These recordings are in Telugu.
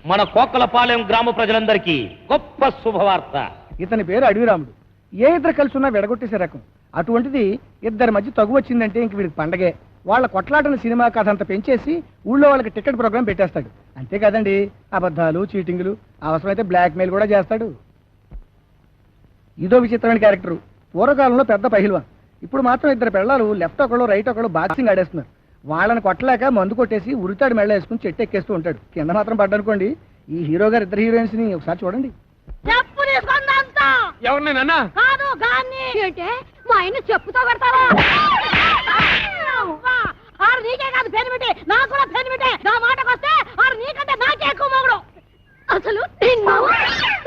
మన కోకలపాలెం గ్రామ ప్రజలందరికీ గొప్ప శుభవార్త. ఇతని పేరు అడవిరాముడు. ఏ ఇద్దరు కలిసి ఉన్నా వెడగొట్టేసే రకం. అటువంటిది ఇద్దరి మధ్య తగు వచ్చిందంటే ఇంక వీడికి పండగే. వాళ్ళ కొట్లాటను సినిమా కథ అంతా పెంచేసి ఊళ్ళో వాళ్ళకి టికెట్ ప్రోగ్రామ్ పెట్టేస్తాడు. అంతేకాదండి, అబద్ధాలు, చీటింగులు, అవసరమైతే బ్లాక్ మెయిల్ కూడా చేస్తాడు. ఇదో విచిత్రమైన క్యారెక్టరు. పూర్వకాలంలో పెద్ద పహిల్వాన్. ఇప్పుడు మాత్రం ఇద్దరు పిల్లలు లెఫ్ట్ ఒకళ్ళు రైట్ ఒకళ్ళు బాక్సింగ్ ఆడేస్తున్నారు. వాళ్ళని కొట్టలేక మందు కొట్టేసి ఉరితాడు మెళ్ళ వేసుకుని చెట్టు ఎక్కేస్తూ ఉంటాడు. కింద మాత్రం పడ్డనుకోండి, ఈ హీరో గారు ఇద్దరు హీరోయిన్స్ ని ఒకసారి చూడండి. ఎవరినైనా మా ఆయన చెప్పుతో పెడతారా? ఆరు నీకే కాదు పెనిమిటి, నాకు కూడా పెనిమిటే. నా మాటకు వస్తే ఆరు నీకంటే నాకే ఎక్కువ మొగుడు. అసలు నిన్ను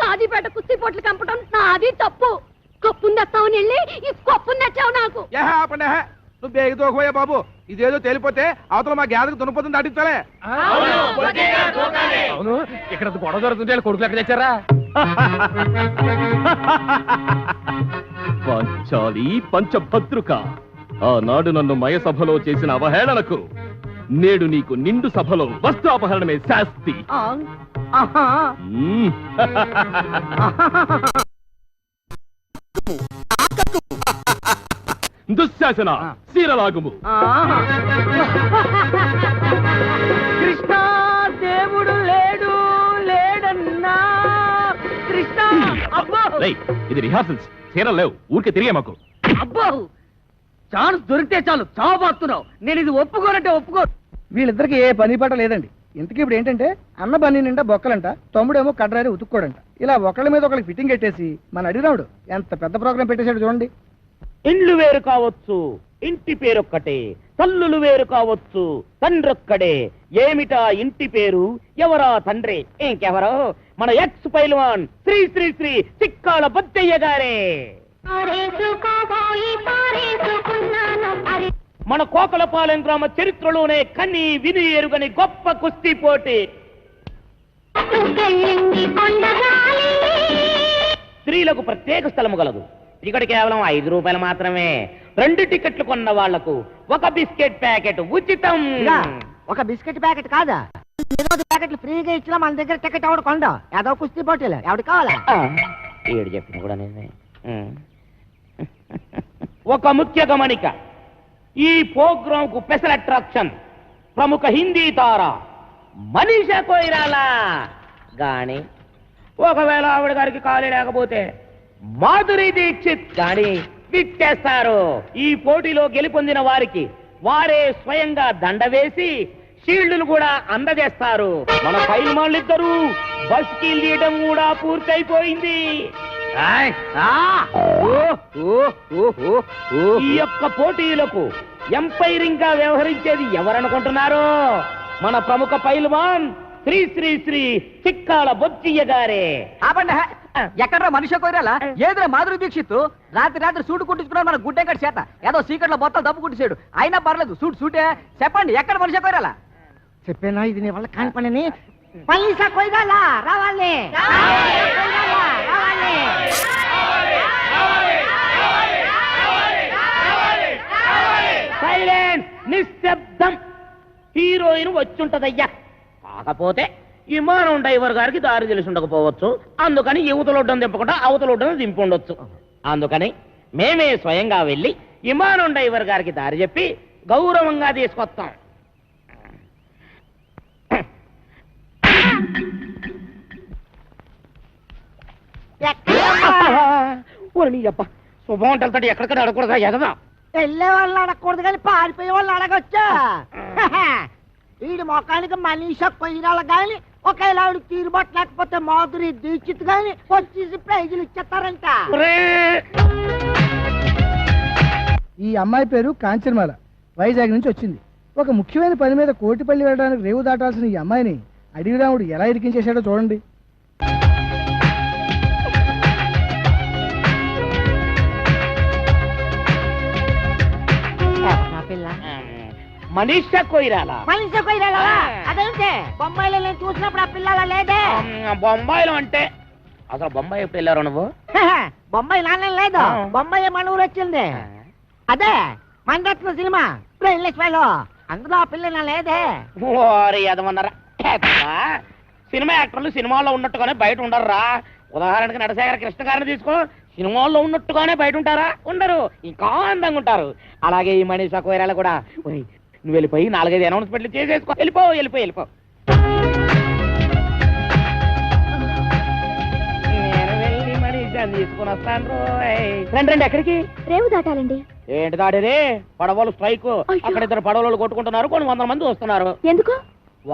సాదిపేట కుస్తీ పొట్లు కంపటం నాది తప్పు. కప్పుని తెస్తామని వెళ్ళి ఈ కప్పుని తెచ్చావు నాకు. నువ్వు బేగ దూకపోయా బాబు. ఇదేదో తేలిపోతే అవతల మా గ్యాదకు దున్నపోతుంది దాటించాలే. అవును, ఇక్కడ గొడవ జరుగుతుంటే కొడుకులు ఎక్కడ తెచ్చారా? పాంచాలి పంచభద్రుక, ఆనాడు నన్ను మయసభలో చేసిన అవహేళనకు నేడు నీకు నిండు సభలో వస్త్రాపహరణమే శాస్తి. దుశ్శాసన శీరలాగుము. కృష్ణ దేవుడు లేడు లేడన్నా కృష్ణ. ఇది రిహార్సల్స్, చీరలు లేవు, ఊరికే తిరిగే మాకు. అబ్బో, ఛాన్స్ దొరికితే చాలు చావబోతున్నావు. నేను ఇది ఒప్పుకోనంటే ఒప్పుకో. వీళ్ళిద్దరికి ఏ పని పాట లేదండి. ఇంతకీ ఇప్పుడు ఏంటంటే, అన్న బన్నీ నిండా బొక్కలంట, తమ్ముడేమో కడ్రారి ఉతుక్కోడంట. ఇలా ఒకళ్ళ మీద ఒకళ్ళకి ఫిట్టింగ్ పెట్టేసి మన అడిరాముడు ఎంత పెద్ద ప్రోగ్రాం పెట్టేశాడు చూడండి. ఇండ్లు వేరు కావచ్చు, ఇంటి పేరొక్కటే. తల్లులు వేరు కావచ్చు, తండ్రొక్కడే. ఏమిటా ఇంటి పేరు, ఎవరా తండ్రి? ఇంకెవరో మన ఎక్స్ పైల్వాన్ శ్రీ శ్రీ శ్రీ చిక్కాల బొద్దయ్య గారే. మన కోకలపాలెం గ్రామ చరిత్రలోనే కని విని ఎరుగని గొప్ప కుస్తీ పోటీ. స్త్రీలకు ప్రత్యేక స్థలము గలదు. టికెట్ కేవలం 5 రూపాయలు మాత్రమే. 2 టికెట్లు కొన్న వాళ్లకు 1 బిస్కెట్ ప్యాకెట్ ఉచితం. ఒక బిస్కెట్ ప్యాకెట్ కాదా, ప్యాకెట్లు ఫ్రీగా ఇచ్చినా మన దగ్గర టికెట్ ఎవడు కొండ. ఏదో కుస్తీ పోటీలు ఎవడు కావాలా? ఏడు చెప్పిన కూడా నేనే. ఒక ముఖ్య గమనిక, ఈ ప్రోగ్రామ్ కు స్పెషల్ అట్రాక్షన్ ప్రముఖ హిందీ తార మనీషా కొయిరాలా గాని, ఒకవేళ ఆవిడ గారికి ఖాళీ లేకపోతే మాధురి దీక్షిత్ గాని విచ్చేస్తారు. ఈ పోటీలో గెలుపొందిన వారికి వారే స్వయంగా దండ వేసి షీల్డ్లు కూడా అందజేస్తారు. మన పైల్వాన్లిద్దరూ బస్ కి తీయడం కూడా పూర్తయిపోయింది. ఈ యొక్క పోటీలకు ఎంపైరింగ్ గా వ్యవహరించేది ఎవరనుకుంటున్నారో? మన ప్రముఖ పైల్వాన్ శ్రీ శ్రీ శ్రీ చిక్కాల బొచ్చయ్య గారే. ఎక్కడ మనిషి కోరాలా? ఏదో మాధురి దీక్షిత్ రాత్రి సూటు కుట్టించుకున్నాడు మన గుడ్డెక్కడి చేత. ఏదో సీక్రెట్ లో బొత్తం దప్పు కుట్టించాడు. అయినా పర్లేదు, సూటే. చెప్పండి, ఎక్కడ మనిషి కోరాలా? చెప్పేనా, ఇది నీ వల్ల కాని పని. పైసా కొయ్యాలా? రావాలి. సైలెన్స్, నిశ్శబ్దం. హీరోయిన్ వచ్చుంటదయ్యా. కాకపోతే విమానం డ్రైవర్ గారికి దారి తెలిసి ఉండకపోవచ్చు. అందుకని యువతలొడ్డం దింపకుండా అవతలొడ్డం దింపుండొచ్చు. అందుకని మేమే స్వయంగా వెళ్ళి విమానం డ్రైవర్ గారికి దారి చెప్పి గౌరవంగా తీసుకొస్తాం. శుభం వెళ్తాడు, ఎక్కడికక్కడ అడగకూడదా? ఎదదా వెళ్ళే వాళ్ళు అడగకూడదు కానీ పారిపోయే వాళ్ళు అడగొచ్చా? వీడి మొఖానికి మనీషా కొయ్యాల గాని ఒకేలా తీరుబాటు లేకపోతే మాధురి దీక్షిత్ గాని వచ్చేసి ప్రైజులు ఇచ్చేస్తారంట. ఈ అమ్మాయి పేరు కాంచనమాల, వైజాగ్ నుంచి వచ్చింది. ఒక ముఖ్యమైన పని మీద కోటిపల్లి వెళ్ళడానికి రేవు దాటాల్సిన ఈ అమ్మాయిని అడవిరాముడు ఎలా ఇరికించేశాడో చూడండి. మనీషా కొయిరాలా? అదేంటే బొంబాయిలో నేను చూసినప్పుడు ఆ పిల్లల లేదే. బొంబాయిలో అంటే అసలు బొంబాయి ఎప్పుడు వెళ్ళారు నువ్వు? బొంబాయి నాన్న లేదు, బొంబాయి మన ఊరు వచ్చింది. అదే మన సినిమా అందులో ఆ పిల్ల లేదే. ఓరి అదమన్నారా, సినిమా యాక్టర్లు సినిమాల్లో ఉన్నట్టుగానే బయట ఉండరురా. ఉదాహరణకి నటశేఖర కృష్ణ గారిని తీసుకో, సినిమాల్లో ఉన్నట్టుగానే బయట ఉంటారా? ఉండరు, ఇంకా అందంగా ఉంటారు. అలాగే ఈ మనీషా కొయిరాలా కూడా. ఒరేయ్, నువ్వు వెళ్ళిపోయి 4-5 అనౌన్స్మెంట్లు చేసేసుకో. వెళ్ళిపో. నేను వెళ్ళి మనీషాని తీసుకుని వస్తాను. రండి. ఎక్కడికి? రేవు దాటాలండి. ఏంటి దాడేది? పడవలు స్ట్రైక్. అక్కడ 2 పడవలు కొట్టుకుంటున్నారు, కొన్ని 100 మంది వస్తున్నారు. ఎందుకు?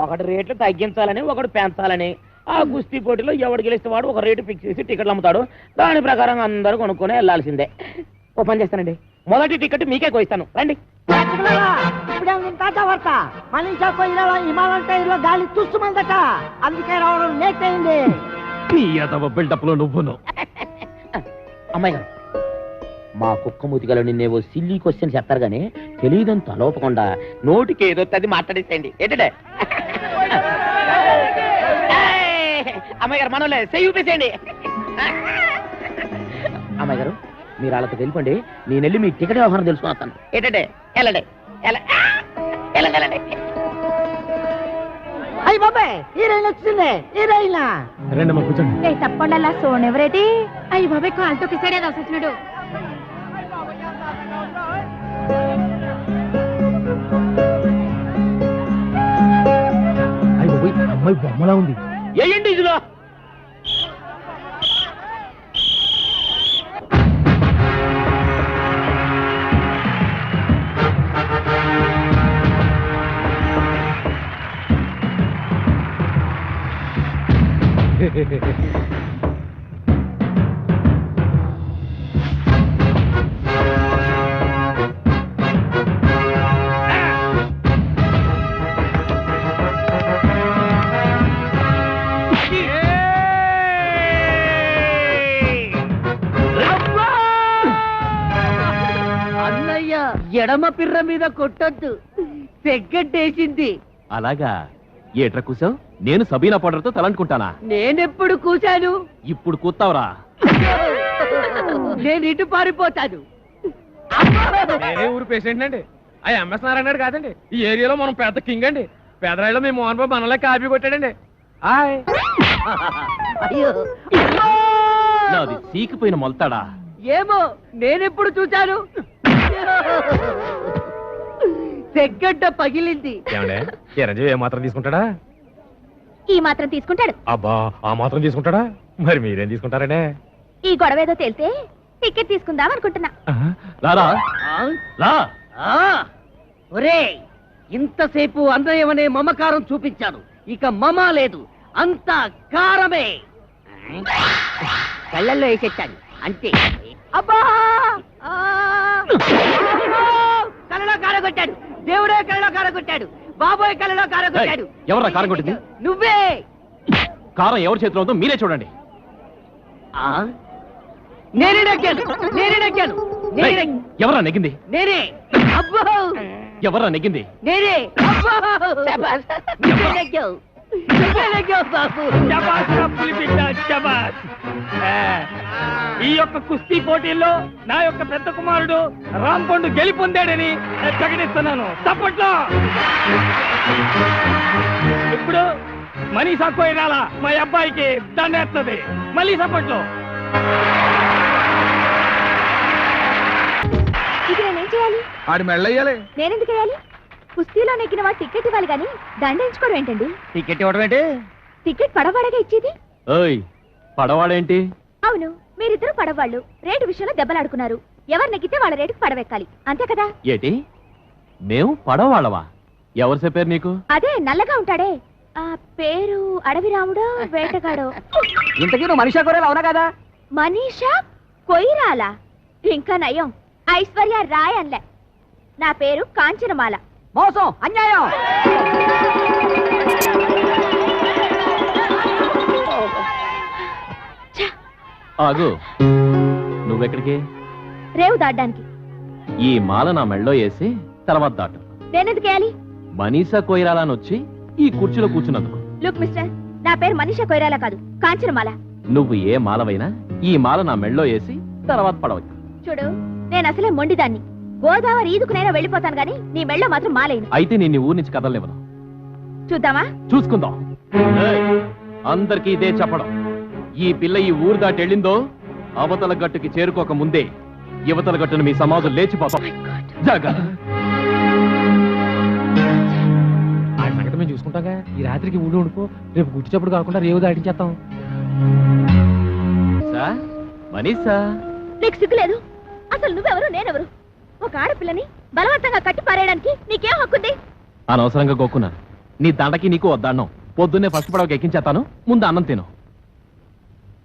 ఒకటి రేట్లు తగ్గించాలని, ఒకటి పెంచాలని. ఆ కుస్తీ పోటీలో ఎవడు గెలిస్తే వాడు ఒక రేటు ఫిక్స్ చేసి టికెట్లు అమ్ముతాడు. దాని ప్రకారం అందరూ కొనుక్కొని వెళ్లాల్సిందే. ఓ పని చేస్తానండి, మొదటి టికెట్ మీకే కోయిస్తాను. రండి. మనీషా కొయిరాలా హిమాలయన్ టైర్లో గాలి తుస్సుమందట, అందుకే రావడం లేట్ అయింది. నీ ఎదవ బిల్డప్ లో నువ్వును. అమ్మాయి గారు, మా కుక్క మూతిగలో నిన్నేవో సిల్లీ క్వశ్చన్ చెప్తారు గానీ తెలియదని తలోపకుండా నోటికి ఏదో అది మాట్లాడేసేయండి. ఏంటంటే అమ్మాయి గారు, మనోలే చూపేసేయండి. అమ్మాయి గారు, మీరు వాళ్ళతో వెళ్ళిపోండి, నేను వెళ్ళి మీ టికెట్ వ్యవహారం తెలుసుకుని వస్తాను. ఏంటంటే వెళ్ళండి. అయ్యి బాబాయ్, హీరోయిన్ వచ్చింది. హీరోయిన్ రెండమ్మ కూర్చోండి. తప్పకుండా సోనెవరేటి? అయ్యి బాబాయ్, కాలుతో కిసాడే వచ్చినాడు. అమ్మాయి బొమ్మలా ఉంది. ఏంటి ఇదిలో? అన్నయ్య, ఎడమ పిర్ర మీద కొట్టొద్దు, పెగ్గట్టేసింది. అలాగా? ఏట్రా కూసావు? నేను సబీనా పౌడర్తో తలంటుకుంటానా? నేనెప్పుడు కూశాను? ఇప్పుడు కూతావురా. నేను ఇటు పారిపోతాను. నేనే ఊరు పేషెంట్ అండి. ఆ ఎంఎస్ నారాయణ కాదండి, ఈ ఏరియాలో మనం పెద్ద కింగ్ అండి. పెదరాయిలో మీ మోహన్ బాబు మనలే కాపీ కొట్టాడండి. అయ్యో, నాది సీకిపోయిన మొలతాడా? ఏమో, నేనెప్పుడు చూశాను? పెగ్గడ్డ పగిలింది. చిరంజీవి ఏ మాత్రం తీసుకుంటాడా? ఈ మాత్రం తీసుకుంటాడు. అబ్బా, ఆ మాత్రం తీసుకుంటాడా? మరి మీరేం తీసుకుంటారండి? ఈ గొడవ ఏదో తేలితే టికెట్ తీసుకుందాం అనుకుంటున్నా. రారా రా. ఒరే, ఇంతసేపు అన్నయ్యమనే మమకారం చూపించాను, ఇక మమ లేదు, అంతా కారమే. కళ్ళల్లో వేసేచ్చాను అంతే. అబ్బా, కళ్ళలో కారగొట్టాడు, దేవుడే కళ్ళలో కారగొట్టాడు, బాబోయ్ కళ్ళలో కారగొట్టాడు. ఎవరా కారం కొట్టింది? నువ్వే. కారం ఎవరి చేతిలో ఉందో మీరే చూడండి. నేనే నెగ్గాను. ఎవరా నెగ్గింది? నేనే. అబ్బో, ఎవరా నెగ్గింది? నేనే. అబ్బో, నువ్వే నెగ్గావు. బాబు. ఈ యొక్క కుస్తీ పోటీల్లో నా యొక్క పెద్ద కుమారుడు రాంపండు గెలుపొందాడని ప్రకటిస్తున్నాను. తప్పట్లో ఇప్పుడు మనీషా కొయిరాలా మా అబ్బాయికి దండేస్తుంది. మళ్ళీ సప్పట్లో. ఇది నేనేం చేయాలి? ఆడి మెళ్ళయ్యాలి. నేనెందుకు వేయాలి? కుస్తీలో నెగ్గిన వాడు టికెట్ ఇవ్వాలి కానీ దండించుకోవడం ఏంటండి? టికెట్ ఇవ్వడం ఏంటి? టికెట్ పడవాడగా ఇచ్చేది. ఓయ్, పడవాడేంటి? అవును, మీరిద్దరు పడవాళ్ళు రేటు విషయంలో దెబ్బలాడుకున్నారు. ఎవరు నెగ్గితే వాళ్ళ రేటుకు పడవెక్కాలి, అంతే కదా? ఏటి, మేము పడవాళ్ళవా? ఎవరు చెప్పారు నీకు? అదే నల్లగా ఉంటాడే, ఆ పేరు అడవి రాముడో వేటగాడో. ఇంతకీ నువ్వు మనీషా కొయిరాలా అవునా కదా? మనీషా కొయిరాలా? ఇంకా నయం, ఐశ్వర్య రాయ్ అన్లే. నా పేరు కాంచనమాల. మోసం, అన్యాయం. ఆగు, నువ్వెక్కడికి? రేవు దాటడానికి. ఈ మాల నా మెళ్ళో వేసి తర్వాత దాటు. నేనెందుకు వేయాలి? మనీషా కొయిరాలా వచ్చి ఈ కుర్చీలో కూర్చున్నందుకు. లుక్ మిస్టర్, నా పేరు మనీషా కొయిరాలా కాదు, కాంచనమాల. నువ్వు ఏ మాలవైనా ఈ మాల నా మెళ్ళో వేసి తర్వాత పడవచ్చు. చూడు, నేను అసలే మొండిదాన్ని. గోదావరి ఈదుకునైనా వెళ్ళిపోతాను గానీ నీ మెళ్ళో మాత్రం మాలేను. అయితే నేను ఊరి నుంచి కదలనివ్వను. చూద్దామా? చూసుకుందాం. ఏయ్, అందరికీ ఇదే చెప్పడం, ఈ పిల్ల ఈ ఊరు దాటి వెళ్ళిందో అవతల గట్టుకి చేరుకోక ముందే యువతల గట్టును మీ సమాజం లేచిపోతాం. జాగ్రత్త. ఆ సంగతి మేము చూసుకుంటాగా. ఈ రాత్రికి ఊళ్ళో ఉండిపో, రేపు గుట్టి చప్పుడు కాకుండా రేవు దాటించేస్తాం. మనీషా, నీకు సిగ్గులేదు? అసలు నువ్వెవరు, నేనెవరు? ఒక ఆడపిల్లని బలవంతంగా కట్టి పారేయడానికి నీకేం హక్కుంది? అనవసరంగా గోక్కున్నా. నీ దండకి నీకు వద్దన్నం. పొద్దున్నే ఫస్ట్ పడవకి ఎక్కించేస్తాను, ముందు అన్నం తిను.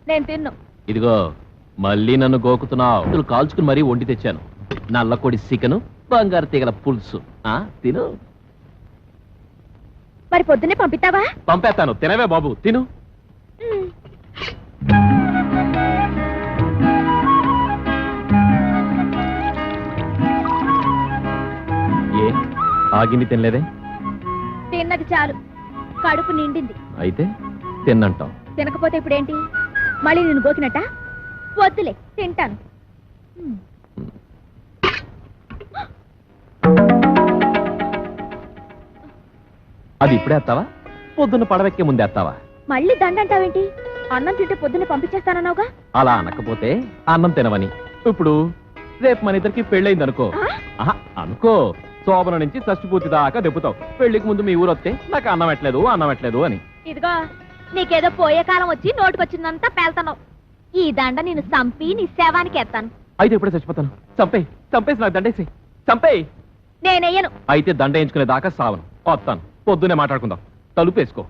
నేను తిన్ను. ఇదిగో మళ్ళీ నన్ను గోకుతున్నావు. కాల్చుకుని మరీ వండి తెచ్చాను. నల్లకొడి చికెను, బంగారు తీగల పులుసు. తిను. మరి పొద్దున్నే పంపిస్తావా? పంపేస్తాను, తినవే బాబు, తిను. ఏ ఆగింది తినలేదే? తిన్నది చాలు, కడుపు నిండింది. అయితే తిన్నంటాం. తినకపోతే ఇప్పుడేంటి? మళ్ళీ నేను గోకినట్ట? వద్దులే, తింటాను. అది ఇప్పుడే ఎత్తావా, పొద్దున్న పడవెక్కే ముందే ఎత్తావా? మళ్ళీ దండంటావేంటి? అన్నం తింటే పొద్దున్నే పంపించేస్తానన్నావుగా. అలా అనకపోతే అన్నం తినవని. ఇప్పుడు రేపు మన ఇద్దరికి పెళ్ళయింది అనుకో. అనుకో, శోభన నుంచి షష్ఠపూర్తి దాకా దెబ్బతావు. పెళ్లికి ముందు మీ ఊరు వస్తే నాకు అన్నం ఎట్లేదు అని. ఇదిగో, నీకేదో పోయే కాలం వచ్చి నోటికొచ్చిందంతా పేల్తాను. ఈ దండ నేను చంపి నీ శవానికి ఎత్తాను. అయితే ఎప్పుడే చచ్చిపోతాను. చంపేసి నాకు దండేసి చంపేయి. నేనెయ్యను. అయితే దండ వేయించుకునే దాకా సావను. వస్తాను, పొద్దునే మాట్లాడుకుందాం. తలుపేసుకో.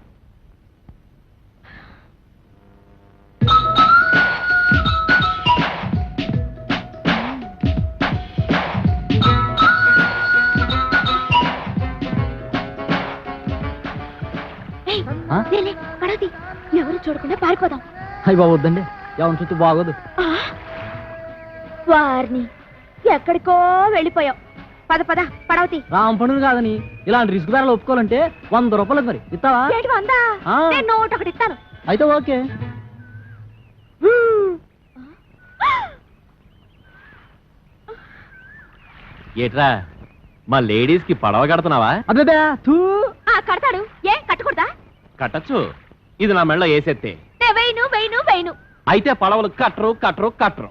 ఎవరు చూడకుండా పారిపోదాం. అయ్యి బాబు వద్దండి, ఎవరి చుట్టూ బాగోదు. వారిని ఎక్కడికో వెళ్ళిపోయావు. పద పద పడవతి. రాంపండుని కాదని ఇలాంటి రిస్క్ ధరలు ఒప్పుకోవాలంటే 100 రూపాయలు మరి ఇస్తావా? ఏంటి 100? నేను నోట్ ఒకటి ఇస్తాను. అయితే ఓకే. ఏట్రా, మా లేడీస్ కి పడవ కడుతున్నావా? అదే కడతాడు. ఏ కట్టకూడదా? కట్టచ్చు. ఇది నా మెళ్ళ వేసెత్తే. వెయ్యను. అయితే పడవలు కట్టరు.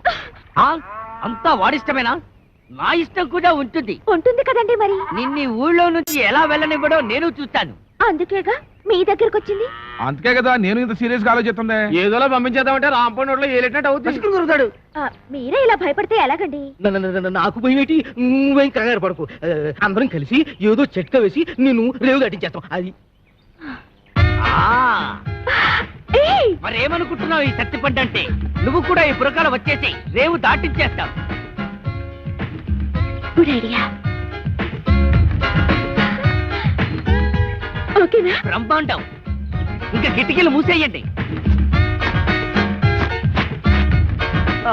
అంతా వాడిష్టమేనా? నా ఇష్టం కూడా ఉంటుంది కదండి. మరి నిన్ను ఊళ్ళో నుంచి ఎలా వెళ్ళనివ్వడో నేను చూస్తాను. అందుకేగా మీ దగ్గరకు వచ్చింది. అందుకే కదా నేను ఇంత సీరియస్ గా ఆలోచిస్తుంది. ఏదోలా పంపించేద్దామంటే రాంపండు నోట్లో ఏలేటట్టు అవుతుంది. కురుతాడు. మీరే ఇలా భయపడితే ఎలాగండి? నాకు భయమేటి? నువ్వేం కంగారు పడకు. అందరం కలిసి ఏదో చెట్క వేసి నిన్ను రేవు దాటించేస్తాం. అది మరేమనుకుంటున్నావు? ఈ సత్తిపంట అంటే నువ్వు కూడా ఈ పురకాల వచ్చేసి రేవు దాటించేస్తావు. Good idea. ఓకేనా? బ్రహ్మాండం. ఇంకా కిటికీలు మూసేయండి.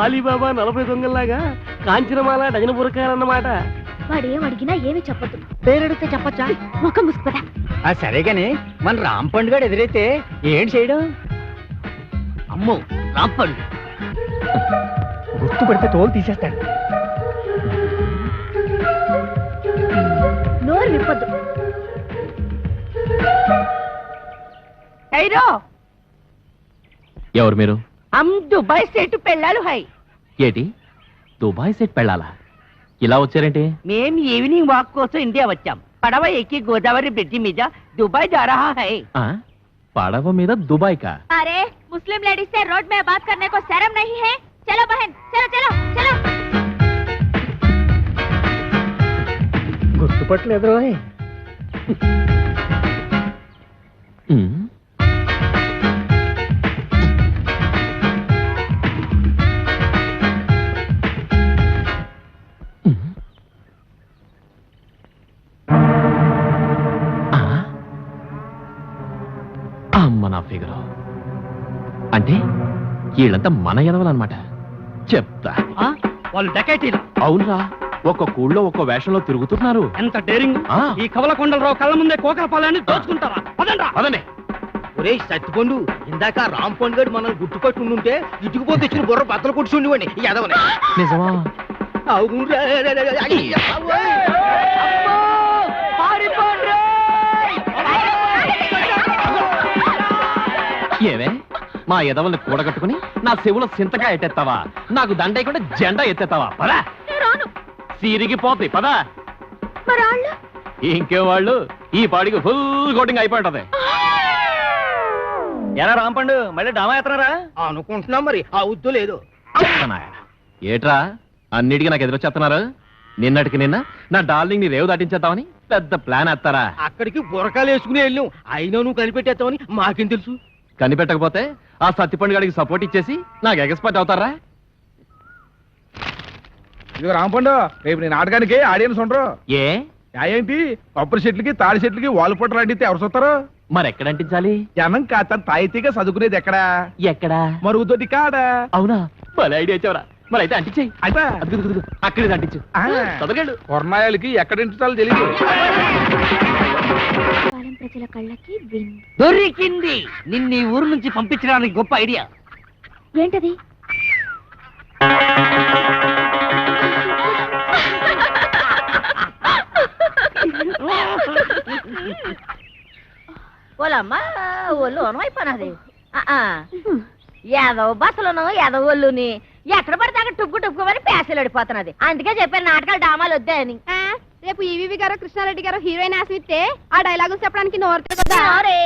అలీబాబా 40 దొంగల్లాగా కాంచనమాల డజన పురకాలన్నమాట. వాడేం అడిగినా ఏమీ చెప్పొద్దు. పేరెడితే చెప్పచ్చా? ఒక ముసుకుపదా. సరే గాని మన రాంపండు గారు ఎదురైతే ఏం చేయడం? అమ్మో, రాంపండు గుర్తుపడితే తోలు తీసేస్తాడు. నోరు విప్పొద్దు. ఎవరు మీరు? దుబాయ్ సెట్ పెళ్ళాలు హై. ఏటి, దుబాయ్ సెట్ పెళ్ళాలా? ఇలా వచ్చారేంటి? మేం ఈవినింగ్ వాక్ కోసం ఇండియా వచ్చాం. పడవ ఎక్కి గోదావరి బ్రిడ్జి మీద దుబాయ్ जा रहा है. పడవ మీద దుబాయ్ కా? अरे मुस्लिम लेडीज से रोड में बात करने को शर्म नहीं है? चलो बहन, चलो. గుర్తుపట్టలేదు. అమ్మ నా ఫిగరు. అంటే వీళ్ళంతా మన ఎదవలన్నమాట. చెప్తా. వాళ్ళు డకైటీలు. అవునరా, ఒక్క కూళ్ళో ఒక్క వేషంలో తిరుగుతున్నారు. ఎంత డేరింగ్! ఈ కవలకొండలరావు కళ్ళ ముందే కోకల పాలని దోచుకుంటారా? పదండి. ఒరే సత్తిపండు, ఇందాక రాంపండు గడు మనల్ని గుర్తుపట్టి ఉండుంటే ఇటుకుపోతే ఇచ్చిన బుర్ర బద్దలు కొట్టి ఉండివ్వండి. ఎదవని నిజమా? అవును. ఏవే మా ఎదవల్ని కూడగట్టుకుని నా చెవులో సింతగా ఎత్తేస్తావా? నాకు దండయకుండా జెండా ఎత్తేస్తావా? పదా నేను రాను. సిరిగిపోతాయి పదా. మరి వాళ్ళు ఇంకే వాళ్ళు ఈ పాడికి ఫుల్ కోటింగ్ అయిపోయింటది. ఎలా రాంపండు మళ్ళీ డామా ఎత్తనారా? అనుకుంటున్నాం మరి అవుద్దు లేదు. ఏట్రా అన్నిటికీ నాకు ఎదురొచ్చేస్తున్నారు? నిన్నటికి నిన్న నా డార్లింగ్ ని రేవు దాటించేద్దామని పెద్ద ప్లాన్ వేస్తారా? అక్కడికి బురకాలు వేసుకుని వెళ్ళాం, అయినా నువ్వు కనిపెట్టేస్తావని మాకేం తెలుసు? కనిపెట్టకపోతే ఆ సత్తిపండు గారికి సపోర్ట్ ఇచ్చేసి నాకు ఎగస్పర్ట్ అవుతారా? ఇదిగో రాంపండు, రేపు నీ నాటకానికి ఆడియన్స్ ఉండరు. ఏ ఏంటి కొబ్బరి చెట్లకి తాడి చెట్లకి వాల్ పొట్ట అడిగితే ఎవరు చూస్తారు? మరి ఎక్కడ అంటించాలి? జనం కాస్త తాయితీగా చదువుకునేది ఎక్కడా? ఎక్కడా? మరుగుతోటి కాడా? అవునా, భలే ఐడియా వచ్చావరా. మరి అయితే అంటించేయి. అయితే అక్కడే అంటించు. చదవగలడు. కొర్నాయాలకి ఎక్కడ ఇంటాలో తెలియదు. పాలెం ప్రజల కళ్ళకి విందు. దొరికింది. నిన్ను ఈ ఊరు నుంచి పంపించడానికి గొప్ప ఐడియా. ఏంటది? ఓలమ్మా ఒళ్ళు అయిపోయినది. ఏదో బస్సులను ఏదో ఒళ్ళుని ఎక్కడ పడితే అక్కడ టుక్కు టుక్కుమని పేసలు అడిపోతున్నది. అందుకే చెప్పాను నాటకాలు డామాలు వద్దా అని. రేపు ఈవీవి గారు కృష్ణారెడ్డి గారు హీరోయిన్ ఆశిస్తే ఆ డైలాగులు చెప్పడానికి నోరు కదా.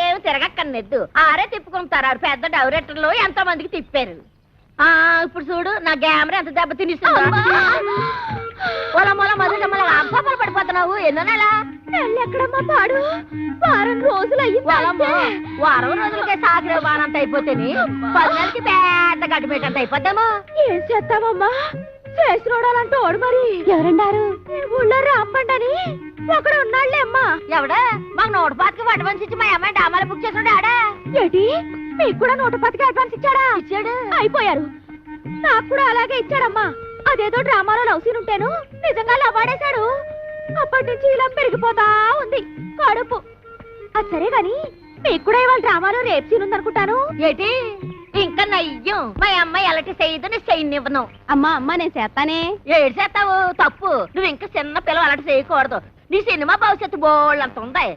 ఏం తిరగక్కర్లేదు. ఆరే తిప్పుకుంటారు. పెద్ద డైరెక్టర్లు ఎంతో మందికి తిప్పారు. ఇప్పుడు చూడు నా కెమెరా ఎంత దెబ్బ తినిస్తుందో. అబ్బలు పడిపోతున్నావు. ఎన్నో నెల ఎక్కడమ్మా పాడు? వారం రోజులు వారం రోజులకే సాగిరే వారంత అయిపోతేని 10 నెలలకి పెద్ద గడ్డి పెట్టంత అయిపోద్దాము. ఏం చేస్తామమ్మా? చేసినోడాలంటూ ఓడు మరి. ఎవరన్నారు? ఊళ్ళో రాంపండని ఒకడు ఉన్నాళ్లే అమ్మా. ఎవడా? మాకు 105కి అడ్వాన్స్ ఇచ్చి మా అమ్మాయి డామాలు బుక్ చేసాడు. ఆడా ఏంటి? మీకు కూడా 110కి అడ్వాన్స్ ఇచ్చాడా? ఇచ్చాడు. అయిపోయారు. నాకు కూడా అలాగే ఇచ్చాడమ్మా. అదేదో డ్రామాలో లవ్ సీన్ ఉంటేను నిజంగా లవ్వాడేశాడు. అప్పటి నుంచి ఇలా పెరిగిపోతా ఉంది కడుపు. అది సరే గాని మీకు కూడా ఇవాళ డ్రామాలో రేప్ సీన్ ఉందనుకుంటాను. ఏటి ఇంకా నయ్యం. మా అమ్మాయి ఎలాంటి చేయదు నీ చేయనివ్వను. అమ్మా అమ్మా నేను చేస్తానే. ఏడు చేస్తావు? తప్పు. నువ్వు ఇంకా చిన్న పిల్లలు అలాంటి చేయకూడదు. నీ సినిమా భవిష్యత్తు బోళ్ళంత ఉంది.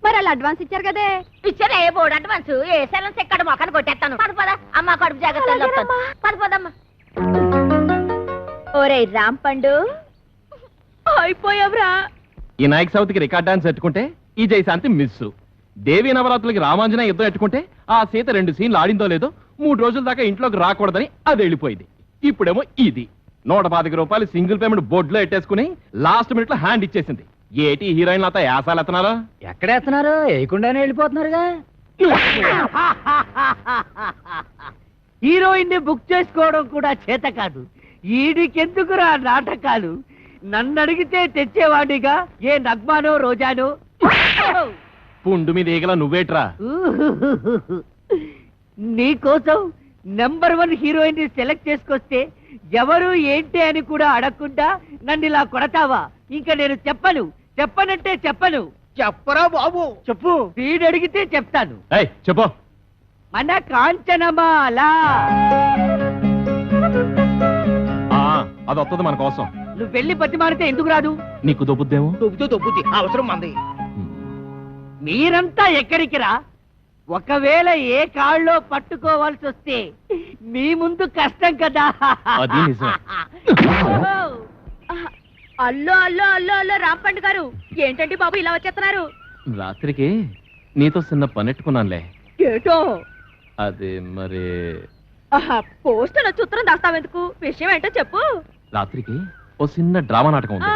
మరి వాళ్ళు అడ్వాన్స్ ఇచ్చారు కదే. ఇచ్చారు. ఏ బోర్డు అడ్వాన్స్? ఏ సెలెన్స్ ఎక్కడ మొక్కను కొట్టేస్తాను. పద పద అమ్మ కడుపు జాగ్రత్త. పద పదమ్మా. ఓరే రాంపండు అయిపోయావురా. ఈ నాయక్ సౌత్కి రికార్డ్ డాన్స్ ఎట్టుకుంటే ఈ జయశాంతి మిస్. దేవీ నవరాత్రులకి రామాంజనేయ యుద్ధం ఎట్టుకుంటే ఆ సీత 2 సీన్లు ఆడిందో లేదో 3 రోజుల దాకా ఇంట్లోకి రాకూడదని అది వెళ్ళిపోయింది. ఇప్పుడేమో ఇది 125 రూపాయలు సింగిల్ పేమెంట్ బోర్డులో ఎట్టేసుకుని లాస్ట్ మినిట్ లో హ్యాండ్ ఇచ్చేసింది. ఏటి హీరోయిన్ అంతా యాసాలు ఎత్తనారో? ఎక్కడేస్తున్నారు? వేయకుండానే వెళ్ళిపోతున్నారుగా. హీరోయిన్ ని బుక్ చేసుకోవడం కూడా చేత కాదు. ఈడికెందుకురా నాటకాలు? నన్ను అడిగితే తెచ్చేవాడిగా ఏ నగ్మానో రోజానో. పుండు మీద ఈగల నువ్వేట్రా? నీకోసం నెంబర్ 1 హీరోయిన్ ని సెలెక్ట్ చేసుకొస్తే ఎవరు ఏంటి అని కూడా అడగకుండా నన్ను ఇలా కొడతావా? ఇంకా నేను చెప్పనంటే చెప్పను. చెప్పరా బాబు? చెప్పు. వీడు అడిగితే చెప్తాను. చెప్పు. మన కాంచనమాల అది వస్తుంది మన కోసం. నువ్వు వెళ్ళి బతి మారితే ఎందుకు రాదు? నీకు దొబ్బుద్దేమో. దొబ్బుద్ది అవసరం మంది. మీరంతా ఎక్కడికి రా? ఒకవేళ ఏ కాళ్ళలో పట్టుకోవాల్సి వస్తే మీ ముందు కష్టం కదా. అది నిజమే. అల్లో అల్లో అల్లో అల్లో రాంపండు గారు ఏంటండి బాబు ఇలా వచ్చేస్తున్నారు? రాత్రికి నీతో చిన్న పనెట్టుకున్నానులే. ఏటో? అది మరి పోస్టర్ చిత్రం దాస్తావెందుకు? విషయం ఏంటో చెప్పు. రాత్రికి ఓ చిన్న డ్రామా నాటకం ఉంది.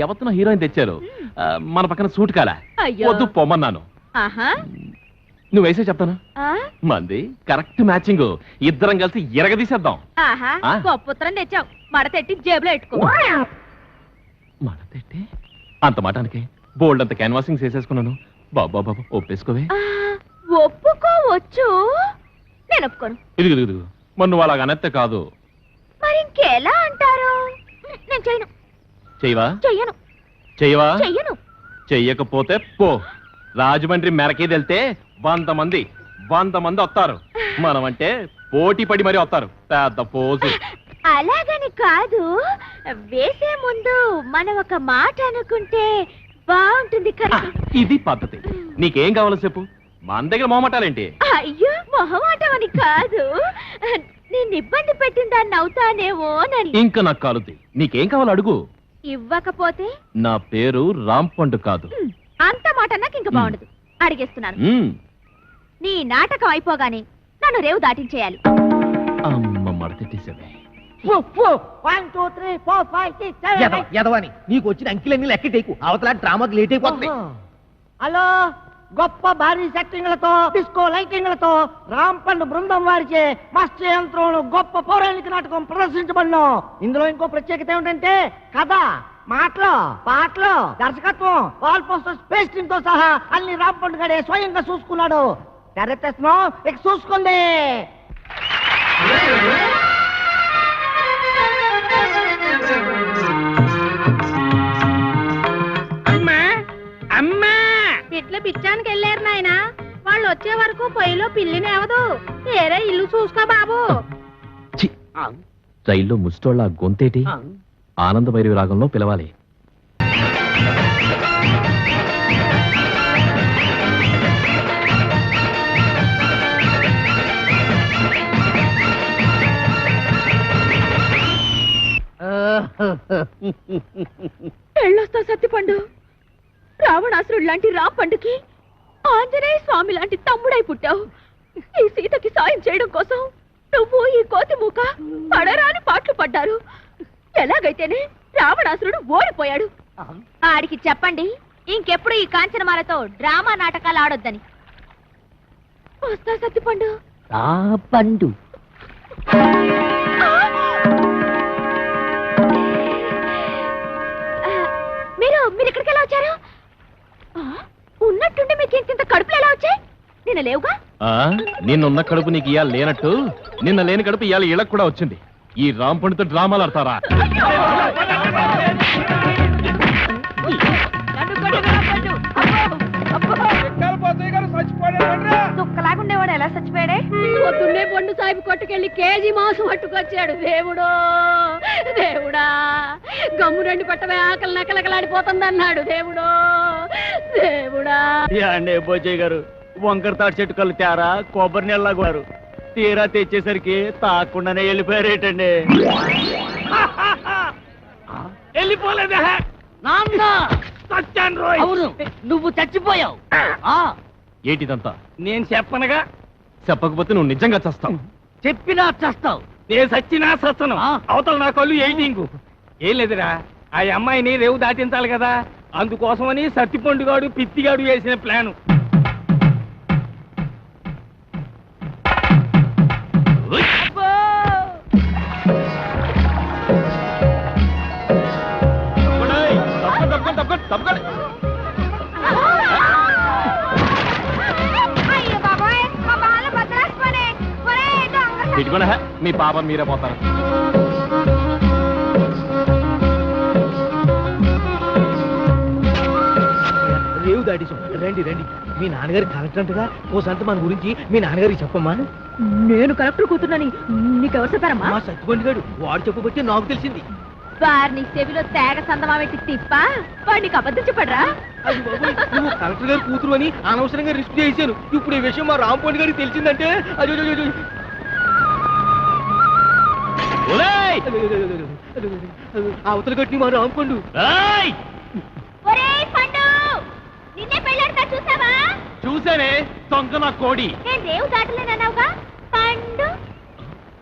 ఎవరితో హీరోయిన్ తెచ్చారు. మన పక్కన సూట్ కాలా. వద్దు పొమ్మన్నాను. నువ్వు వేసే చెప్తాను. మంది కరెక్ట్ మ్యాచింగ్. ఇద్దరం కలిసి ఎరగదీసేద్దాం. గొప్ప ఉత్తరం తెచ్చావు. మడతెట్టి జేబులో పెట్టుకో. మడతెట్టి అంత మాటానికి బోల్డ్ అంత క్యాన్వాసింగ్ చేసేసుకున్నాను. బాబా బాబా ఒప్పేసుకోవే. ఒప్పుకోవచ్చు. నేను ఒప్పుకోను. ఇదిగు మరి నువ్వు అలాగ అనెత్తే కాదు. మరి ఇంకెలా అంటారు? నేను చేయను. చెయ్యవా? చెయ్యను. చెయ్యవా? చెయ్యను. చెయ్యకపోతే పో. రాజమండ్రి మెరకేది వెళ్తే 100 మంది వస్తారు. మనం అంటే పోటీ పడి మరీ వస్తారు. పెద్ద పోజు. అలాగని కాదు, వేసే ముందు మనం ఒక మాట అనుకుంటే బాగుంటుంది కదా. ఇది పద్ధతి. నీకేం కావాలో చెప్పు. మన దగ్గర మొహమాటాలేంటి? అయ్యో మొహమాటమని కాదు, నేను ఇబ్బంది పెట్టిన దాన్ని అవుతానేమోనని. ఇంకా నాకు కాలుద్ది. నీకేం కావాలో అడుగు. ఇవ్వకపోతే? నా పేరు రాంపండు కాదు. అంత మాట నాకు ఇంకా బాగుండదు. అడిగేస్తున్నాను. నీ నాటకం అయిపోగానే నన్ను రేవు దాటించేయాలి. అమ్మ మడతెట్టేసావే. ఎదవని నీకు వచ్చిన అంకిలన్నీ లెక్కటేకు, అవతల డ్రామాకి లేట్ అయిపోతుంది. హలో, గొప్ప భారీ సెట్టింగ్లతో డిస్కో లైటింగ్లతో రాంపండు బృందం వారిచే మత్స్య యంత్రంలో గొప్ప పౌరాణిక నాటకం ప్రదర్శించబడిన. ఇందులో ఇంకో ప్రత్యేకత ఏమిటంటే కథ, మాటలు, పాటలు, దర్శకత్వం, వాల్ పోస్టర్స్, పేస్టింగ్ తో సహా అన్ని రాంపండు గడే స్వయంగా చూసుకున్నాడు. తెరతెస్తున్నాం, ఇక చూసుకుంది. ఇట్లా పిచ్చానికి వెళ్ళారు నాయన. వాళ్ళు వచ్చే వరకు పొయ్యిలో పిల్లినేవదు. వేరే ఇల్లు చూసుకో బాబు. రైల్లో ముస్టోళ్ళ గొంతేటి ఆనంద భైరవి రాగంలో పిలవాలి. పెళ్ళొస్తా సత్తిపండు. రావణాసురుడు లాంటి రాంపండుకి ఆంజనేయ స్వామి లాంటి తమ్ముడై పుట్టావు. ఈ సీతకి సాయం చేయడం కోసం నువ్వు ఈ కోతి మూక పడరాని పాటలు పడ్డారు. ఎలాగైతేనే రావణాసురుడు ఓడిపోయాడు. ఆడికి చెప్పండి ఇంకెప్పుడు ఈ కాంచనమాలతో డ్రామా నాటకాలు ఆడొద్దని. వస్తా సత్తిపండు. పండు మీరు ఇక్కడికి ఎలా వచ్చారు? ఉన్నట్టుండి మీకు ఇంత కడుపులు ఎలా వచ్చాయి? నిన్న లేవుగా. నిన్నున్న కడుపు నీకు ఇవాళ లేనట్టు నిన్న లేని కడుపు ఇవాళ ఇళ్ళకు కూడా వచ్చింది. ఈ రాంపండుతో డ్రామాలు ఆడతారా? దుక్కలాగుండేవాడు ఎలా చచ్చిపోయాడే? పొద్దున్నే పండు సాహిబ్ కొట్టుకెళ్ళి కేజీ మాంసం పట్టుకొచ్చాడు. దేవుడో దేవుడా, గమ్ము రెండు పట్టమే ఆకలి నకలకలాడిపోతుందన్నాడు. దేవుడో దేవుడా. అండే బోజయ్య గారు, వంకర తాటి చెట్టు కళ్ళు తేరా కొబ్బరి నీళ్ళ తీరా తెచ్చేసరికి తాకుండానే వెళ్ళిపోయారేటండి. వెళ్ళిపోలేదా? అవును, నువ్వు చచ్చిపోయావు. ఏటిదంతా? నేను చెప్పనగా. చెప్పకపోతే నువ్వు నిజంగా చస్తావు. చెప్పినా చస్తావు. నేను సచ్చినా సస్తను. అవతల నా కళ్ళు ఎయిటింగు. ఏం లేదురా, ఆ అమ్మాయిని రేవు దాటించాలి కదా, అందుకోసమని సత్తిపండుగాడు పిత్తిగాడు వేసిన ప్లాను. మీ పాప మీరే పోతారు. రేవు దాటేసాం. రండి రండి, మీ నాన్నగారికి కలెక్టర్ అంటగా ఓ సంత మన గురించి మీ నాన్నగారికి చెప్పమ్మా. నేను కలెక్టర్ కూతున్నని నీకెవరు చెప్పారమ్మా? మా సత్తిపండు గారు వాడు చెప్పబట్టి నాకు తెలిసింది. వారిని చెవిలో తేగ సందమా పెట్టి తిప్ప వాడికి అబద్ధం చెప్పడరా? నువ్వు కలెక్టర్ గారి కూతురు అని అనవసరంగా రిస్క్ చేశాను. ఇప్పుడు ఈ విషయం మా రాంపండు గారికి తెలిసిందంటే అవతల కట్టి మా రాంపండు. నిన్నే పెళ్ళాడతా చూసావా? చూసానే దొంగ నా కోడి. నేను రేవు దాటలేనన్నావుగా. పండు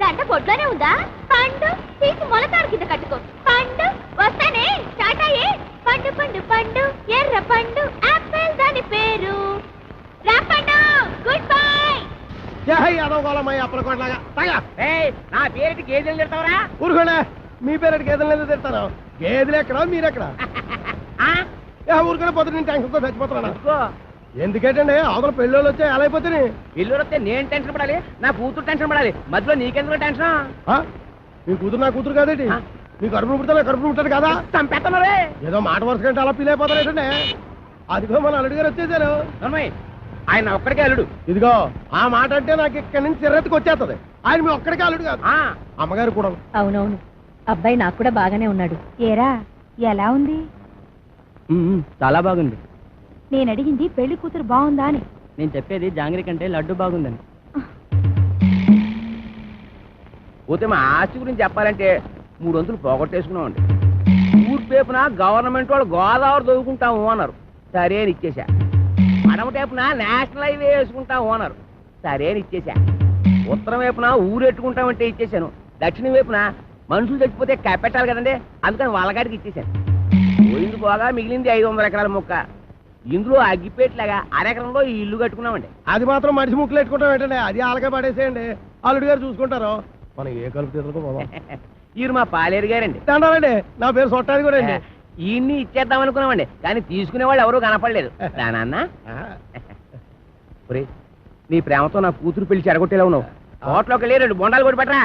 దండ పొడ్లోనే ఉందా? పండు తీసి మొలతాడు కింద కట్టుకో. పండు వస్తానే స్టార్ట్ అయ్యే. పండు పండు పండు ఎర్ర పండు ఆపిల్ దాని పేరు రాంపండు. Good bye. నా పేరుకి గేదెలు తిడతావరా? ఊరుకోండి, మీ పేరు గేదెలు తిడతాను. గేదెలు ఎక్కడ మీరెక్కడ? ఊరుకునే పోతే నేను టెన్షన్తో చచ్చిపోతున్నా. ఎందుకేటండి అవతల పెళ్ళోళ్ళు వచ్చే ఎలా అయిపోతుంది? పెళ్ళోళ్ళు వస్తే నేను టెన్షన్ పడాలి, నా కూతురు టెన్షన్ పడాలి. మధ్యలో నీకెందుకు టెన్షన్? మీ కూతురు నా కూతురు కాదేంటి? నీ కడుపును పుడతా కడుపును పుట్టాడు కదా, చంపేస్తున్నారే. ఏదో మాట వరుస కంటే అలా ఫీల్ అయిపోతారు ఏంటండి? అదిగో మన అల్లుడు గారు వచ్చేసారు. ఆయన ఒక్కడికే అల్లుడు. ఇదిగో ఆ మాట అంటే నాకు ఇక్కడి నుంచి చిరెత్తుకు వచ్చేస్తుంది. ఆయన మీ ఒక్కడికే అల్లుడు కాదు, అమ్మగారు కూడా. అవునవును, అబ్బాయి నాకు కూడా బాగానే ఉన్నాడు. ఏరా ఎలా ఉంది? చాలా బాగుంది. నేను అడిగింది పెళ్లి కూతురు బాగుందా అని. నేను చెప్పేది జాంగ్రీ కంటే లడ్డు బాగుందని. పోతే మా ఆస్తి గురించి చెప్పాలంటే 3 వంతులు పోగొట్టేసుకున్నామండి. ఊర్పేపున గవర్నమెంట్ వాళ్ళు గోదావరి దొరుకుంటాము అన్నారు, సరే అని ఇచ్చేసా. అడమ టైపున నేషనల్ హైవే వేసుకుంటాము అన్నారు, సరే అని ఇచ్చేసా. ఉత్తరం వైపున ఊరెట్టుకుంటామంటే ఇచ్చేసాను. దక్షిణం వైపున మనుషులు చచ్చిపోతే కప్పెట్టాలి కదండి, అందుకని వాళ్ళగాడికి ఇచ్చేసాను. పోయింది పోగా మిగిలింది 500 ఎకరాల మొక్క. ఇందులో అగ్గిపేట్లాగా అరెకరంలో ఈ ఇల్లు కట్టుకున్నామండి. అది మాత్రం మనిషి ముక్కలు పెట్టుకుంటాం ఏంటండి, అది ఆలకే పడేసేయండి, అల్లుడి గారు చూసుకుంటారు. మనం ఏ కలుపు తీసుకో. ఈయన మా పాలేరు గారండి. దండాలండి, నా పేరు సొట్టాది కూడా అండి. ఈయన్ని ఇచ్చేద్దాం అనుకున్నామండి, కానీ తీసుకునే వాళ్ళు ఎవరూ కనపడలేదు. నాన్న నీ ప్రేమతో నా కూతురు పెళ్లి చెడగొట్టేలా ఉన్నావు. హోటల్లోకి వెళ్ళి 2 బొండాలు కొట్టి పెట్టరా.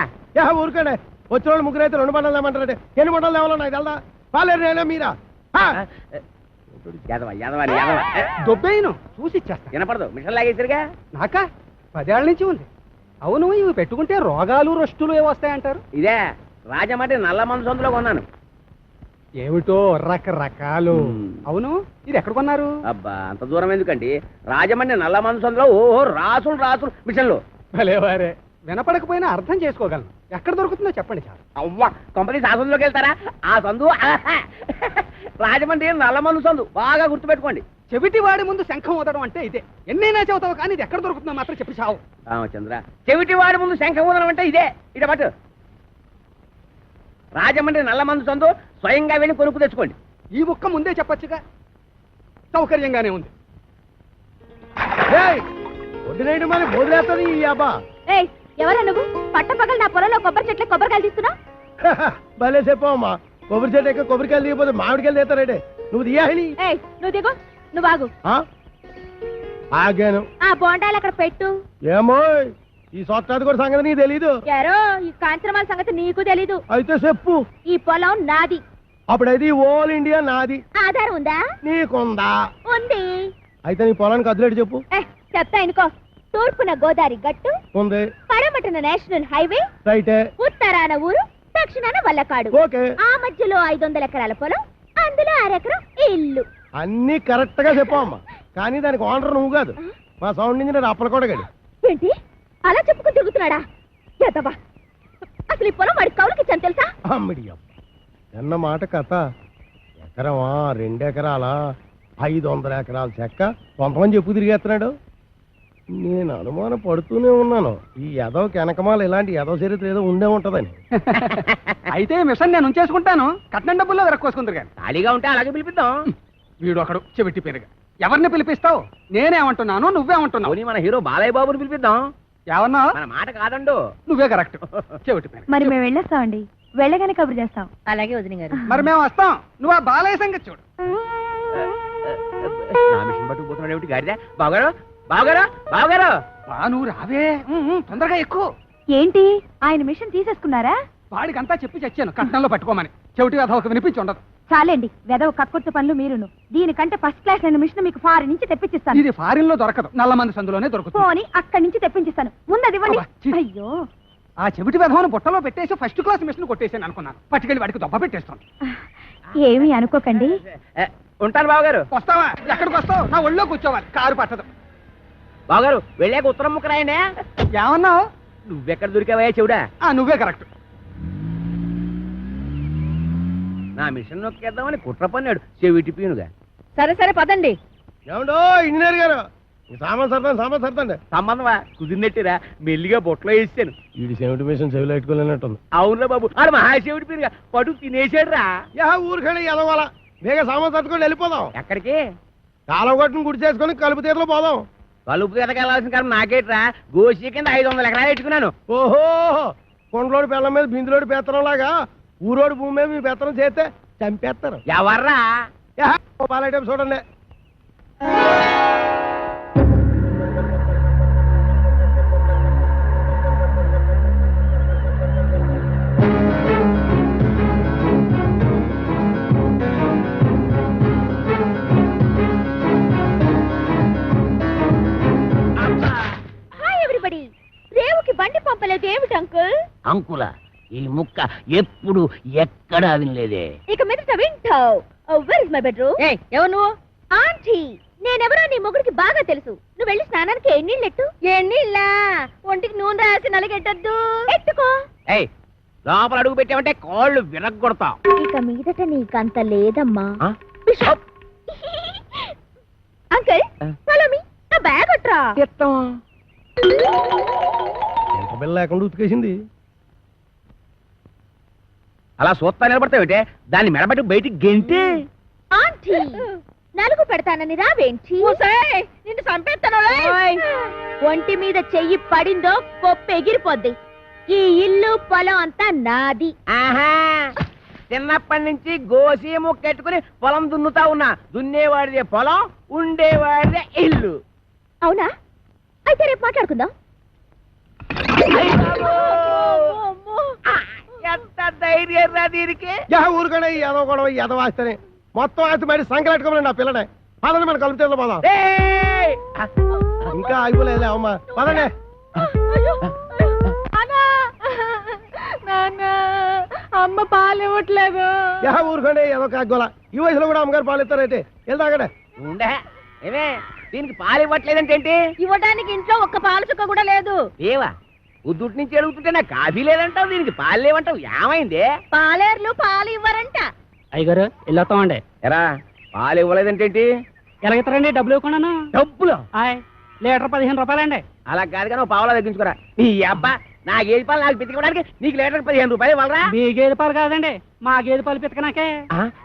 ఊరుకండి, వచ్చిన వాళ్ళు 3 అయితే 2 బండలు లేమంటారండి. ఎన్ని బండలు లేవాలో నాకు తెలదా? పాలేరు నేనే మీరా? దొబ్బేయను చూసి ఇచ్చేస్తా. వినపడదు, మిషన్ లాగేసరిగా. నాకా 10 ఏళ్ల నుంచి ఉంది. అవును, ఇవి పెట్టుకుంటే రోగాలు రొస్టులు ఏమొస్తాయంటారు? ఇదే రాజమండ్రి నల్ల మందు కొన్నాను. ఏమిటో రకరకాలు. అవును, ఇది ఎక్కడ కొన్నారు? అబ్బా అంత దూరం ఎందుకండి, రాజమండ్రి నల్ల మందు సందులో ఓహో రాసులు రాసులు మిషన్లు. భలేవారే, వినపడకపోయినా అర్థం చేసుకోగలను. ఎక్కడ దొరుకుతుందో చెప్పండి చాలు. అవ్వా కంపెనీ ఆ సందులోకి వెళ్తారా? ఆ సందు రాజమండ్రి నల్ల మందు సందు, బాగా గుర్తుపెట్టుకోండి. చెవిటి వాడి ముందు శంఖం ఊదడం అంటే ఇదే. ఎన్నైనా చెబుతావు కానీ ఇది ఎక్కడ దొరుకుతుందో మాత్రం చెప్పి చావు. రామచంద్ర, చెవిటి వాడి ముందు శంఖం ఊదడం అంటే ఇదే. ఇదే పట్టు, రాజమండ్రి నల్ల మందు సందు, స్వయంగా వెళ్ళి కొనుక్కు తెచ్చుకోండి. ఈ ముక్క ముందే చెప్పొచ్చుగా, సౌకర్యంగానే ఉంది. వదిలేయడం మరి వదిలేస్తుంది ఈ అబ్బా. ఎవరా నువ్వు? పట్టపగలు నా పొలంలో కొబ్బరి చెట్లు కొబ్బరికాయలు తీస్తున్నా? భలే చెప్పమ్మా, కొబ్బరి చెట్టు ఎక్క కొబ్బరికాయలు తీయకపోతే మామిడికాయలు తీస్తారంటే నువ్వు తీయాలి. నువ్వు దిగు, నువ్వు ఆగు. ఆగాను. ఆ బోండాలు అక్కడ పెట్టు. ఏమో ఈ సొట్టాది కూడా సంగతి నీకు తెలీదు. యారో ఈ కాంచనమాల సంగతి నీకు తెలీదు. అయితే చెప్పు. ఈ పొలం నాది. అప్పుడైతే ఓల్ ఇండియా నాది. ఆధారం ఉందా? నీకుందా? ఉంది. అయితే నీ పొలానికి అదిలేడు చెప్పు. చెప్తా ఇనుకో. తూర్పున గోదావరి గట్టు ఉంది, పడమటన నేషనల్ హైవే, రైటే, ఉత్తరాన ఊరు, దక్షిణాన వల్లకాడు. ఓకే. ఆ మధ్యలో 500 ఎకరాల పొలం, అందులో 1 ఎకరం ఇల్లు. అన్ని కరెక్ట్ గా చెప్పమ్మా, కానీ దానికి ఓనర్ నువ్వు కాదు, మా సౌండ్ ఇంజనీర్ అప్పలకోడగాడు. ఏంటి అలా చెప్పుకుని తిరుగుతున్నాడా? ఎదవా, అసలు ఈ పొలం వాడి కౌలుకి ఇచ్చాను తెలుసా? అమ్మిడియం ఎన్న మాట కథ. ఎకరమా 2 ఎకరాలా 500 ఎకరాల చెక్క కొంతమంది చెప్పు తిరిగేస్తున్నాడు. నేను అనుమానం పడుతూనే ఉన్నాను, ఈ ఎదవకి వెనకమాల ఇలాంటి ఎదవ చరిత్ర ఏదో ఉండే ఉంటదని. అయితే మిషన్ నేను ఉంచేసుకుంటాను, కట్నం డబ్బుల్లో వెరక్కోసుకుంటారు కానీ. ఖాళీగా ఉంటే అలాగే పిలిపిద్దాం. వీడు ఒకడు చెవిటి పేరుగా. ఎవరిని పిలిపిస్తావు? నేనేమంటున్నాను, నువ్వేమంటున్నావు? మన హీరో బాలయ్య బాబుని పిలిపిద్దాం. ఏమన్నా? మన మాట కాదండు. నువ్వే కరెక్ట్. చెవిటి పేరు. మరి మేము వెళ్ళొస్తామండి, వెళ్ళగానే కబురు చేస్తాం. అలాగే వదిన గారు. మరి మేము వస్తాం, నువ్వు ఆ బాలయ్య సంగతి చూడు. నా మిషన్ పట్టుకుపోతున్నాడు ఏమిటి గారిదా? బావగారు, బావగారు, బావగారు. నువ్వు రావే, తొందరగా ఎక్కువ. ఏంటి ఆయన మిషన్ తీసేసుకున్నారా? వాడికంతా చెప్పి చచ్చాను కట్నంలో పట్టుకోమని. చెవిటి కథ ఒక వినిపించి ఉండదు. చాలండి, వెదవ కక్కుర్తి పనులు మీరును. దీనికంటే ఫస్ట్ క్లాస్ అయిన మిషన్ మీకు ఫారిన్ నుంచి తెప్పించిస్తాను. ఇది ఫారిన్ లో దొరకదు, నల్ల మంది సందులోనే దొరుకుతుంది. పోనీ అక్కడి నుంచి తెప్పించిస్తాను, ముందు ఇవ్వండి. అబ్బా, ఛీ. అయ్యో, ఆ చెవిటి వెధవను బుట్టలో పెట్టేసి ఫస్ట్ క్లాస్ మిషన్ కొట్టేసాను అనుకున్నాను. పట్టుకెళ్ళి వాడికి దొబ్బ పెట్టేస్తాను. ఏమీ అనుకోకండి. ఉంటాను బావగారు. వస్తావా? ఎక్కడికి వస్తావు? నా ఒళ్ళో కూర్చోవాలి, కారు పట్టదు. బావగారు వెళ్ళాక ఉత్తరం ముక్క రాయండి. ఏమన్నావు? నువ్వెక్కడ దొరికావయ్యా చెవుడా? నువ్వే కరెక్ట్. నా మిషన్ నొక్కేద్దామని కుట్ర పన్నాడు చెవిటి పీనుగా. సరే సరే పదండి. ఏమండో ఇంజనీర్ గారు, సామాన్ సర్దండి. సంబంధమా కుదిరినట్టురా, మెల్లిగా బొట్లో వేసాను. వీడి చెవిటి మిషన్ చెవిలో పెట్టుకోలేనట్టుంది. అవునురా బాబు, ఆడు మహాశివుడి పీనుగా పడు తినేసాడు రా. ఊరికెళ్ళి ఎదవాల వేగ సామాన్ సర్దుకొని వెళ్ళిపోదాం. ఎక్కడికి? కాలం కొట్టుని గుడి చేసుకొని కలుపు తీరలో పోదాం. కలుపు ఎదకెళ్ళాల్సిన కాలం నాకేట్రా, గోసి కింద 500 ఎకరాలు పెట్టుకున్నాను. ఓహో, కొండలోడి పిల్లల మీద బిందులోడి పెత్తనం లాగా ఊరోడి భూమి మీద మీ పెత్తనం చేస్తే చంపేస్తారు. ఎవర్రా? పాలైటం చూడండి. Hi everybody. రేవుకి బండి పంపలేదు ఏమిటి అంకుల్? అంకుల ఈ ముక్క ఎప్పుడు ఎక్కడా వినలేదే. ఇక మీదట వింటావు. Where is my bedroom? ఎవరు నువ్వు? ఆంటీ నేనెవరో నీ మొగుడికి బాగా తెలుసు నువ్వు వెళ్ళి స్నానానికి ఎన్నీళ్ళెట్టు ఎన్నీళ్ళా ఒంటికి నూనె రాసి నలగెట్టద్దు ఎట్టుకో ఏయ్ లోపల అడుగు పెట్టామంటే కాళ్ళు విరగ్గొడతాం. ఇక మీదట నీకంత లేదమ్మా ఆ? బిషప్ అంకుల్ ఫాలో మీ నా బ్యాగ్ అట్రా బిల్ల లేకుండా ఉతికేసింది. అలా సూత్తా నిలబడతావుటే దాన్ని మెడబెట్టి బయటికి గెంటి. ఆంటీ నలుగు పెడతానని రావేంటి నిన్ను చంపేస్తాను ఒంటి మీద చెయ్యి పడిందో పప్పు ఎగిరిపోద్ది ఈ ఇల్లు పొలం అంతా నాది ఆహా చిన్నప్పటి నుంచి గోసి ముక్కెట్టుకుని పొలం దున్నుతా ఉన్నా. దున్నేవాడిదే పొలం, ఉండేవాడిదే ఇల్లు. అవునా అయితే రేపు మాట్లాడుకుందాం ఎంత ధైర్యం రా దీనికి. ఊరుకనే ఎదవ గొడవ ఎదవ ఆస్తేనే మొత్తం ఆస్తి మరి సంకలెట్టుకోమని నా పిల్లనే పదండి మన కలుపుతే పోదాం. ఏయ్! ఇంకా అయిపోలేదులే అమ్మా పదండి. అమ్మ పాలు ఇవ్వట్లేదు. ఊరుకోండి ఏదో కాగోలా ఈ వయసులో కూడా అమ్మగారు పాలు ఇస్తారైతే వెళ్దాగడే. ఉండే ఏమే దీనికి పాలు ఇవ్వట్లేదంటే ఏంటి? ఇవ్వడానికి ఇంట్లో ఒక్క పాలు చుక్క కూడా లేదు ఏవా ఉద్దుటి నుంచి అడుగుతుంటే నాకు కాఫీ లేదంటావు, దీనికి పాలు లేవంటావు. ఏమైంది? పాలేర్లు పాలు ఇవ్వరంట అయ్యగారు వెళ్ళొస్తామండి. ఎరా పాలు ఇవ్వలేదంటే ఏంటి? ఎలాగెత్తారండి డబ్బులు ఇవ్వకుండా? డబ్బులు లీటర్ 15 రూపాయలండి. అలా కాదు కానీ పావులా తగ్గించుకోరా. నీ అబ్బా నా గేదె పాలు నాకు పితికడానికి నీకు లీటర్ 15 రూపాయలు ఇవ్వాలరా? మీ గేదె పాలు కాదండి మా గేదె పాలు పితకనాకే.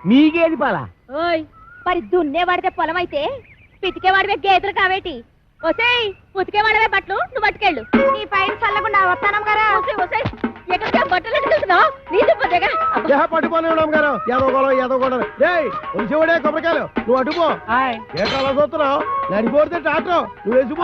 మీ గేదె పాలా? ఓయ్ మరి దున్నేవాడితే పొలం అయితే పితికేవాడివే గేదెలు కావేటి ఒసేయ్ ఉతికేవాడివే బట్టలు నువ్వు పట్టుకెళ్ళు నీ పైన చల్లకుండా వస్తానం కదా ఎక్కడికి బట్టలు ఎట్టుకెళ్తున్నావు నీ దుప్పదేగా పట్టుకోని అమ్మగారు ఏదో గొడవ వచ్చేవాడే కొబ్బరికాయలు నువ్వు అటుపో. ఏ కాలం చూస్తున్నావు నడిపోతే టాటో నువ్వు వేసిపో.